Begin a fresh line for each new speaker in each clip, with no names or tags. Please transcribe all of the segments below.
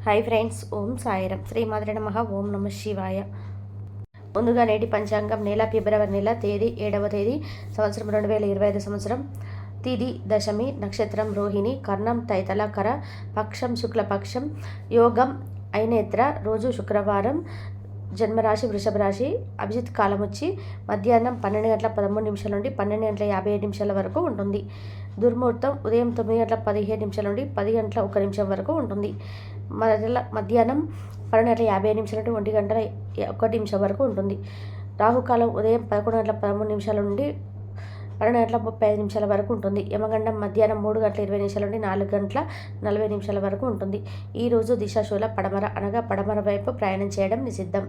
Hi friends, ఓం సాయిరం. శ్రీమాత్రే నమః. ఓం నమ శివాయ. ముందుగా నేటి పంచాంగం నెల ఫిబ్రవరి నెల తేదీ 7వ తేదీ సంవత్సరం 2025 సంవత్సరం. తిథి దశమి, నక్షత్రం రోహిణి, కర్ణం తైతల కర, పక్షం శుక్లపక్షం, యోగం ఐనేత్ర, రోజు శుక్రవారం, జన్మరాశి వృషభ రాశి. అభిజిత్ కాలం వచ్చి మధ్యాహ్నం 12:13 నుండి 12:57 వరకు ఉంటుంది. దుర్ముహూర్తం ఉదయం 9:15 నుండి 10:01 వరకు ఉంటుంది. మధ్యాహ్నం 12:50 నుండి 1:01 వరకు ఉంటుంది. రాహుకాలం ఉదయం 11:13 నుండి 12:35 వరకు ఉంటుంది. యమగండం మధ్యాహ్నం 3:20 నుండి 4:40 వరకు ఉంటుంది. ఈరోజు దిశాశూల పడమర, అనగా పడమర వైపు ప్రయాణం చేయడం నిషిద్ధం.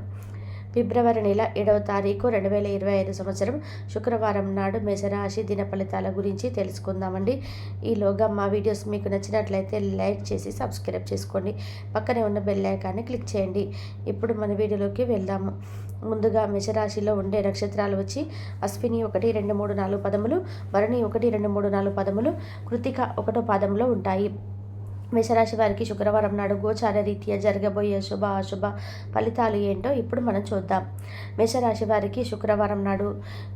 ఫిబ్రవరి నెల 7వ తారీఖు 2025 సంవత్సరం శుక్రవారం నాడు మేషరాశి దిన ఫలితాల గురించి తెలుసుకుందామండి. ఈలోగా మా వీడియోస్ మీకు నచ్చినట్లయితే లైక్ చేసి సబ్స్క్రైబ్ చేసుకోండి. పక్కనే ఉన్న బెల్ ఐకాన్ని క్లిక్ చేయండి. ఇప్పుడు మన వీడియోలోకి వెళ్దాము. ముందుగా మేషరాశిలో ఉండే నక్షత్రాలు వచ్చి అశ్విని 1, 2, 3, 4 పదములు, భరణి 1, 2, 3, 4 పదములు, కృతిక 1వ పాదంలో ఉంటాయి. మేషరాశి వారికి శుక్రవారం నాడు గోచార రీత్యా జరగబోయే శుభ అశుభ ఫలితాలు ఏంటో ఇప్పుడు మనం చూద్దాం. మేషరాశి వారికి శుక్రవారం నాడు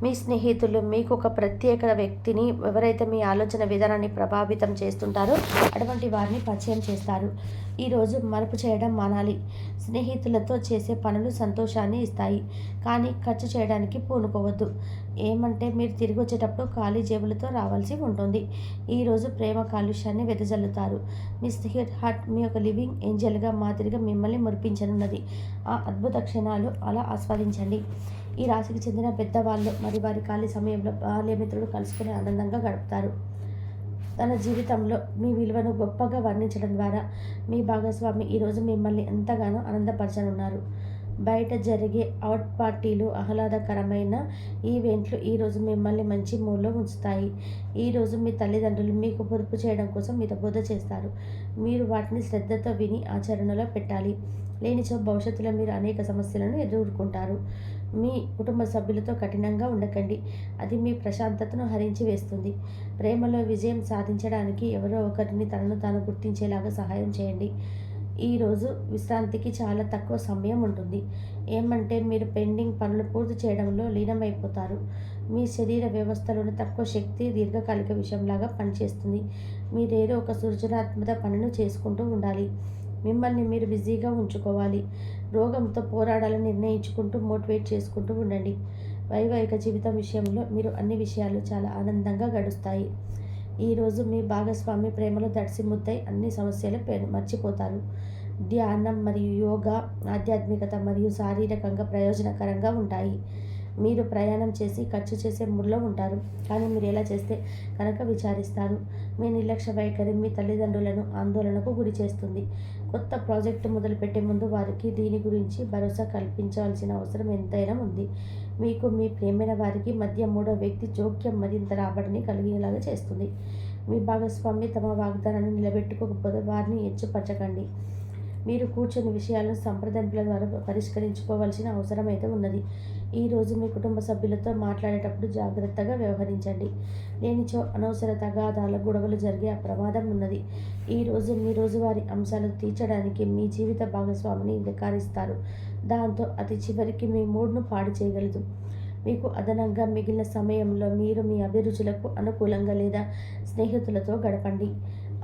మీ స్నేహితులు మీకు ఒక ప్రత్యేక వ్యక్తిని, ఎవరైతే మీ ఆలోచన విధానాన్ని ప్రభావితం చేస్తుంటారో అటువంటి వారిని పరిచయం చేస్తారు. ఈరోజు మరపు చేయడం మానాలి. స్నేహితులతో చేసే పనులు సంతోషాన్ని ఇస్తాయి, కానీ ఖర్చు చేయడానికి పూనుకోవద్దు. ఏమంటే మీరు తిరిగి వచ్చేటప్పుడు ఖాళీ జేబులతో రావాల్సి ఉంటుంది. ఈరోజు ప్రేమ కాలుష్యాన్ని వెదజల్లుతారు. మీ స్నేహిత్ హార్ట్ మీ యొక్క లివింగ్ ఏంజల్గా మాదిరిగా మిమ్మల్ని మురిపించనున్నది. ఆ అద్భుత క్షణాలు అలా ఆస్వాదించండి. ఈ రాశికి చెందిన పెద్దవాళ్ళు మరి వారి ఖాళీ సమయంలో బాల్యమిత్రులు కలుసుకుని ఆనందంగా గడుపుతారు. తన జీవితంలో మీ విలువను గొప్పగా వర్ణించడం ద్వారా మీ భాగస్వామి ఈరోజు మిమ్మల్ని ఎంతగానో ఆనందపరచనున్నారు. బయట జరిగే అవుట్ పార్టీలు, ఆహ్లాదకరమైన ఈవెంట్లు ఈరోజు మిమ్మల్ని మంచి మూడ్లో ఉంచుతాయి. ఈరోజు మీ తల్లిదండ్రులు మీకు పొదుపు చేయడం కోసం మీతో బోధ చేస్తారు. మీరు వాటిని శ్రద్ధతో విని ఆచరణలో పెట్టాలి. లేనిచో భవిష్యత్తులో మీరు అనేక సమస్యలను ఎదుర్కొంటారు. మీ కుటుంబ సభ్యులతో కఠినంగా ఉండకండి, అది మీ ప్రశాంతతను హరించి వేస్తుంది. ప్రేమలో విజయం సాధించడానికి ఎవరో ఒకరిని తనను తాను గుర్తించేలాగా సహాయం చేయండి. ఈరోజు విశ్రాంతికి చాలా తక్కువ సమయం ఉంటుంది. ఏమంటే మీరు పెండింగ్ పనులు పూర్తి చేయడంలో లీనమైపోతారు. మీ శరీర వ్యవస్థలోని తక్కువ శక్తి దీర్ఘకాలిక విషయంలాగా పనిచేస్తుంది. మీరేదో ఒక సృజనాత్మక పనులు చేసుకుంటూ ఉండాలి. మిమ్మల్ని మీరు బిజీగా ఉంచుకోవాలి. రోగంతో పోరాడాలని నిర్ణయించుకుంటూ మోటివేట్ చేసుకుంటూ ఉండండి. వైవాహిక జీవితం విషయంలో మీరు అన్ని విషయాలు చాలా ఆనందంగా గడుస్తాయి. ఈరోజు మీ భాగస్వామి ప్రేమలో దడిసి ముద్దై అన్ని సమస్యలు మర్చిపోతారు. ధ్యానం మరియు యోగా ఆధ్యాత్మికత మరియు శారీరకంగా ప్రయోజనకరంగా ఉంటాయి. మీరు ప్రయాణం చేసి ఖర్చు చేసే మూడ్లో ఉంటారు, కానీ మీరు ఎలా చేస్తే కనుక విచారిస్తారు. మీ నిర్లక్ష్య వైఖరి మీ తల్లిదండ్రులను ఆందోళనకు గురి చేస్తుంది. కొత్త ప్రాజెక్టు మొదలుపెట్టే ముందు వారికి దీని గురించి భరోసా కల్పించాల్సిన అవసరం ఎంతైనా ఉంది. మీకు మీ ప్రేమైన వారికి మధ్య మూడో వ్యక్తి జోక్యం మరింత రాబడిని కలిగేలాగా చేస్తుంది. మీ భాగస్వామి తమ వాగ్దానాన్ని నిలబెట్టుకోకపోతే వారిని హెచ్చుపరచకండి. మీరు కూర్చొని విషయాలను సంప్రదింపుల ద్వారా పరిష్కరించుకోవాల్సిన అవసరం అయితే ఉన్నది. ఈరోజు మీ కుటుంబ సభ్యులతో మాట్లాడేటప్పుడు జాగ్రత్తగా వ్యవహరించండి. లేనిచో అనవసర తగాదాల గొడవలు జరిగే ప్రమాదం ఉన్నది. ఈరోజు మీ రోజువారీ అంశాలను తీర్చడానికి మీ జీవిత భాగస్వామిని ధిక్కరిస్తారు. దాంతో అది చివరికి మీ మూడ్ను పాడు చేయగలదు. మీకు అదనంగా మిగిలిన సమయంలో మీరు మీ అభిరుచులకు అనుకూలంగా లేదా స్నేహితులతో గడపండి.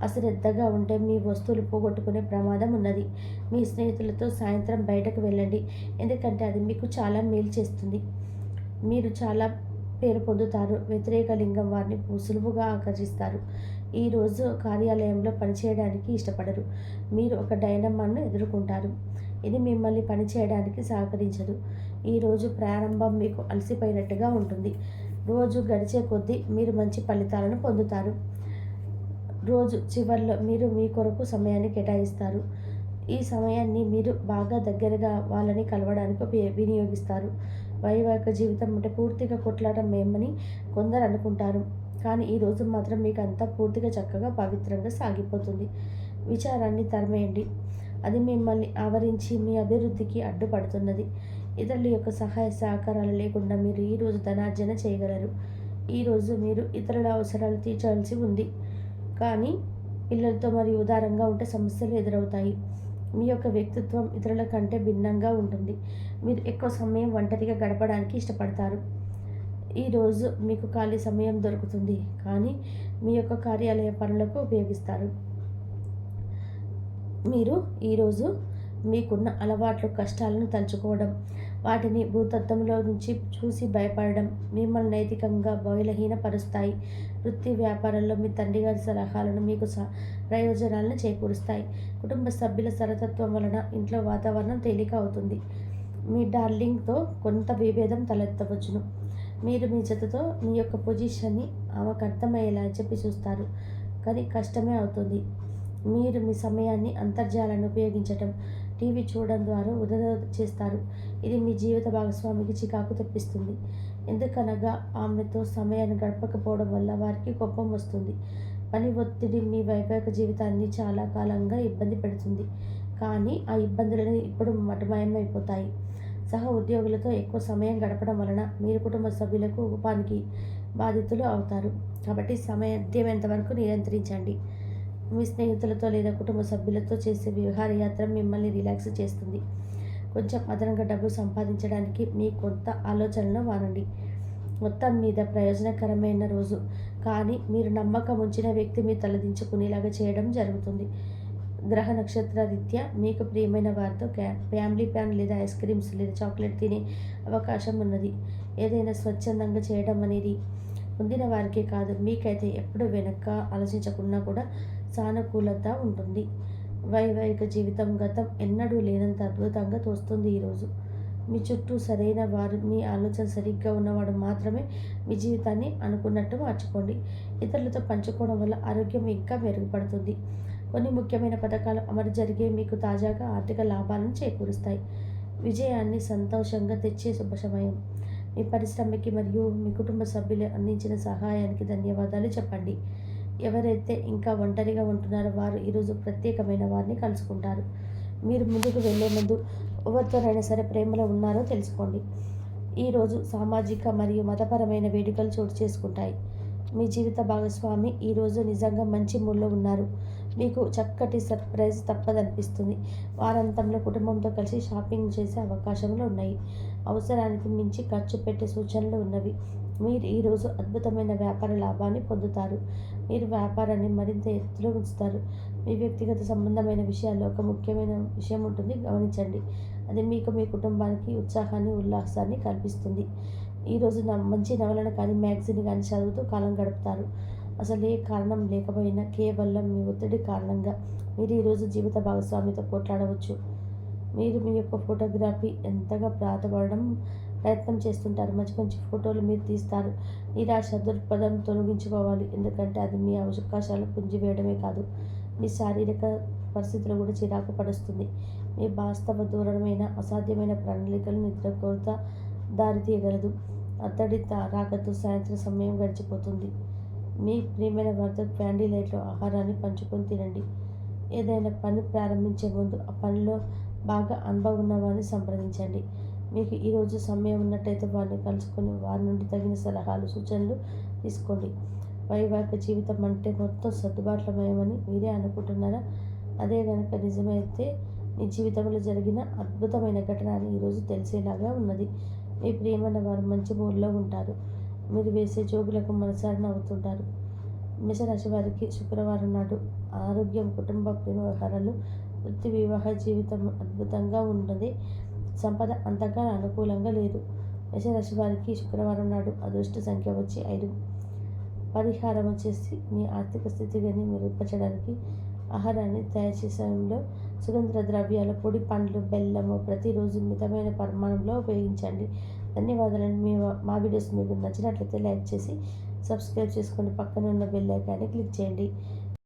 అశ్రద్ధగా ఉంటే మీ వస్తువులు పోగొట్టుకునే ప్రమాదం ఉన్నది. మీ స్నేహితులతో సాయంత్రం బయటకు వెళ్ళండి, ఎందుకంటే అది మీకు చాలా మేలు చేస్తుంది. మీరు చాలా పేరు పొందుతారు. వ్యతిరేక లింగం వారిని సులువుగా ఆకర్షిస్తారు. ఈరోజు కార్యాలయంలో పనిచేయడానికి ఇష్టపడరు. మీరు ఒక డైనమాను ఎదుర్కొంటారు, ఇది మిమ్మల్ని పనిచేయడానికి సహకరించదు. ఈరోజు ప్రారంభం మీకు అలసిపోయినట్టుగా ఉంటుంది. రోజు గడిచే కొద్దీ మీరు మంచి ఫలితాలను పొందుతారు. రోజు చివరిలో మీరు మీ కొరకు సమయాన్ని కేటాయిస్తారు. ఈ సమయాన్ని మీరు బాగా దగ్గరగా వాళ్ళని కలవడానికి వినియోగిస్తారు. వైవాహిక జీవితం అంటే పూర్తిగా కొట్లాటం ఏమని కొందరు అనుకుంటారు, కానీ ఈరోజు మాత్రం మీకు అంతా పూర్తిగా చక్కగా పవిత్రంగా సాగిపోతుంది. విచారాన్ని తరిమేయండి, అది మిమ్మల్ని ఆవరించి మీ అభివృద్ధికి అడ్డుపడుతున్నది. ఇతరుల యొక్క సహాయ సహకారాలు లేకుండా మీరు ఈరోజు ధనార్జన చేయగలరు. ఈరోజు మీరు ఇతరుల అవసరాలు తీర్చాల్సి ఉంది, కానీ పిల్లలతో మరియు ఉదారంగా ఉంటే సమస్యలు ఎదురవుతాయి. మీ యొక్క వ్యక్తిత్వం ఇతరుల కంటే భిన్నంగా ఉంటుంది. మీరు ఎక్కువ సమయం ఒంటరిగా గడపడానికి ఇష్టపడతారు. ఈరోజు మీకు ఖాళీ సమయం దొరుకుతుంది, కానీ మీ యొక్క కార్యాలయ పనులకు ఉపయోగిస్తారు. మీరు ఈరోజు మీకున్న అలవాట్లు, కష్టాలను తలుచుకోవడం, వాటిని భూతత్వంలో నుంచి చూసి భయపడడం మిమ్మల్ని నైతికంగా బలహీనపరుస్తాయి. వృత్తి వ్యాపారంలో మీ తండ్రి గారి సలహాలను మీకు ప్రయోజనాలను చేకూరుస్తాయి. కుటుంబ సభ్యుల సరతత్వం వలన ఇంట్లో వాతావరణం తేలిక అవుతుంది. మీ డార్లింగ్తో కొంత విభేదం తలెత్తవచ్చును. మీరు మీ జతతో మీ యొక్క పొజిషన్ని ఆమెకు అర్థమయ్యేలా చెప్పి చూస్తారు, కానీ కష్టమే అవుతుంది. మీరు మీ సమయాన్ని అంతర్జాలాన్ని ఉపయోగించటం, టీవీ చూడడం ద్వారా వృధా చేస్తారు. ఇది మీ జీవిత భాగస్వామికి చికాకు తెప్పిస్తుంది. ఎందుకనగా ఆమెతో సమయాన్ని గడపకపోవడం వల్ల వారికి కోపం వస్తుంది. పని ఒత్తిడి మీ వైవాహిక జీవితాన్ని చాలా కాలంగా ఇబ్బంది పెడుతుంది, కానీ ఆ ఇబ్బందులను ఇప్పుడు మటుమాయమైపోతాయి. సహ ఉద్యోగులతో ఎక్కువ సమయం గడపడం వలన మీరు కుటుంబ సభ్యులకు కోపానికి బాధితులు అవుతారు. కాబట్టి సాధ్యమైనంత వరకు నియంత్రించండి. మీ స్నేహితులతో లేదా కుటుంబ సభ్యులతో చేసే విహారయాత్ర మిమ్మల్ని రిలాక్స్ చేస్తుంది. కొంచెం అదనంగా డబ్బు సంపాదించడానికి మీ కొంత ఆలోచనలను వాడండి. మొత్తం మీద ప్రయోజనకరమైన రోజు, కానీ మీరు నమ్మకం ఉంచిన వ్యక్తి మీ తలదించుకునేలాగా చేయడం జరుగుతుంది. గ్రహ నక్షత్ర రీత్యా మీకు ప్రియమైన వారితో ఫ్యామిలీ ప్యాన్ లేదా ఐస్ క్రీమ్స్ లేదా చాక్లెట్ తినే అవకాశం ఉన్నది. ఏదైనా స్వచ్ఛందంగా చేయడం అనేది పొందిన వారికే కాదు, మీకైతే ఎప్పుడు వెనక ఆలోచించకుండా కూడా సానుకూలత ఉంటుంది. వైవాహిక జీవితం గతం ఎన్నడూ లేనంత అద్భుతంగా తోస్తుంది. ఈరోజు మీ చుట్టూ సరైన వారు, మీ ఆలోచన సరిగ్గా ఉన్నవాడు మాత్రమే మీ జీవితాన్ని అనుకున్నట్టు మార్చుకోండి. ఇతరులతో పంచుకోవడం వల్ల ఆరోగ్యం ఇంకా మెరుగుపడుతుంది. కొన్ని ముఖ్యమైన పథకాలు అమలు జరిగే మీకు తాజాగా ఆర్థిక లాభాలను చేకూరుస్తాయి. విజయాన్ని సంతోషంగా తెచ్చే శుభ సమయం. మీ పరిశ్రమకి మరియు మీ కుటుంబ సభ్యులు అందించిన సహాయానికి ధన్యవాదాలు చెప్పండి. ఎవరైతే ఇంకా ఒంటరిగా ఉంటున్నారో వారు ఈరోజు ప్రత్యేకమైన వారిని కలుసుకుంటారు. మీరు ముందుకు వెళ్ళే ముందు ఎవరితోనైనా సరే ప్రేమలో ఉన్నారో తెలుసుకోండి. ఈరోజు సామాజిక మరియు మతపరమైన వేడుకలు చోటు చేసుకుంటాయి. మీ జీవిత భాగస్వామి ఈరోజు నిజంగా మంచి మూడ్లో ఉన్నారు. మీకు చక్కటి సర్ప్రైజ్ తప్పదనిపిస్తుంది. వారాంతంలో కుటుంబంతో కలిసి షాపింగ్ చేసే అవకాశాలు ఉన్నాయి. అవసరానికి మించి ఖర్చు పెట్టే సూచనలు ఉన్నవి. మీరు ఈరోజు అద్భుతమైన వ్యాపార లాభాన్ని పొందుతారు. మీరు వ్యాపారాన్ని మరింత ఎత్తులో ఉంచుతారు. మీ వ్యక్తిగత సంబంధమైన విషయాల్లో ఒక ముఖ్యమైన విషయం ఉంటుంది, గమనించండి. అది మీకు మీ కుటుంబానికి ఉత్సాహాన్ని, ఉల్లాసాన్ని కల్పిస్తుంది. ఈరోజు మంచి నవలను కానీ మ్యాగజైన్ కానీ చదువుతూ కాలం గడుపుతారు. అసలు ఏ కారణం లేకపోయినా కేవలం మీ ఒత్తిడి కారణంగా మీరు ఈరోజు జీవిత భాగస్వామితో పోట్లాడవచ్చు. మీరు మీ యొక్క ఫోటోగ్రఫీ ఎంతగా ప్రాతపడడం ప్రయత్నం చేస్తుంటారు. మంచి మంచి ఫోటోలు మీరు తీస్తారు. నిరాశ దృక్పథం తొలగించుకోవాలి, ఎందుకంటే అది మీ అవకాశాలను పుంజివేయడమే కాదు, మీ శారీరక పరిస్థితులు కూడా చిరాకు పడుస్తుంది. మీ వాస్తవ దూరమైన అసాధ్యమైన ప్రణాళికలు నిద్రకోత దారితీయగలదు. అతడి రాకతో సాయంత్రం సమయం గడిచిపోతుంది. మీ ప్రియమైన వారితో క్యాండిల్ లైట్లో ఆహారాన్ని పంచుకొని తినండి. ఏదైనా పని ప్రారంభించే ముందు ఆ పనిలో బాగా అనుభవం ఉన్న వారిని సంప్రదించండి. మీకు ఈరోజు సమయం ఉన్నట్టయితే వారిని కలుసుకొని వారి నుండి తగిన సలహాలు, సూచనలు తీసుకోండి. వైవాహిక జీవితం అంటే మొత్తం సర్దుబాట్లమయమని మీరే అనుకుంటున్నారా? అదే కనుక నిజమైతే మీ జీవితంలో జరిగిన అద్భుతమైన ఘటన అని ఈరోజు తెలిసేలాగా ఉన్నది. మీ ప్రియమైన వారు మంచి మూడ్లో ఉంటారు. మీరు వేసే జోకులకు మనసారి నవ్వుతుంటారు. మేషరాశి వారికి శుక్రవారం నాడు ఆరోగ్యం, కుటుంబ, ప్రేమ వ్యవహారాలు, వృత్తి, వివాహ జీవితం అద్భుతంగా ఉన్నది. సంపద అంతగా అనుకూలంగా లేదు. మేషరాశి వారికి శుక్రవారం నాడు అదృష్ట సంఖ్య వచ్చి 5. పరిహారం వచ్చేసి మీ ఆర్థిక స్థితిని మెరుగుపరచడానికి ఆహారాన్ని తయారు చేసే సమయంలో సుగంధ ద్రవ్యాల పొడి, పండ్లు, బెల్లము ప్రతిరోజు మితమైన పరిమాణంలో ఉపయోగించండి. ధన్యవాదాలండి. మా వీడియోస్ మీకు నచ్చినట్లయితే లైక్ చేసి సబ్స్క్రైబ్ చేసుకొని పక్కన ఉన్న బెల్ ఐకాన్ని క్లిక్ చేయండి.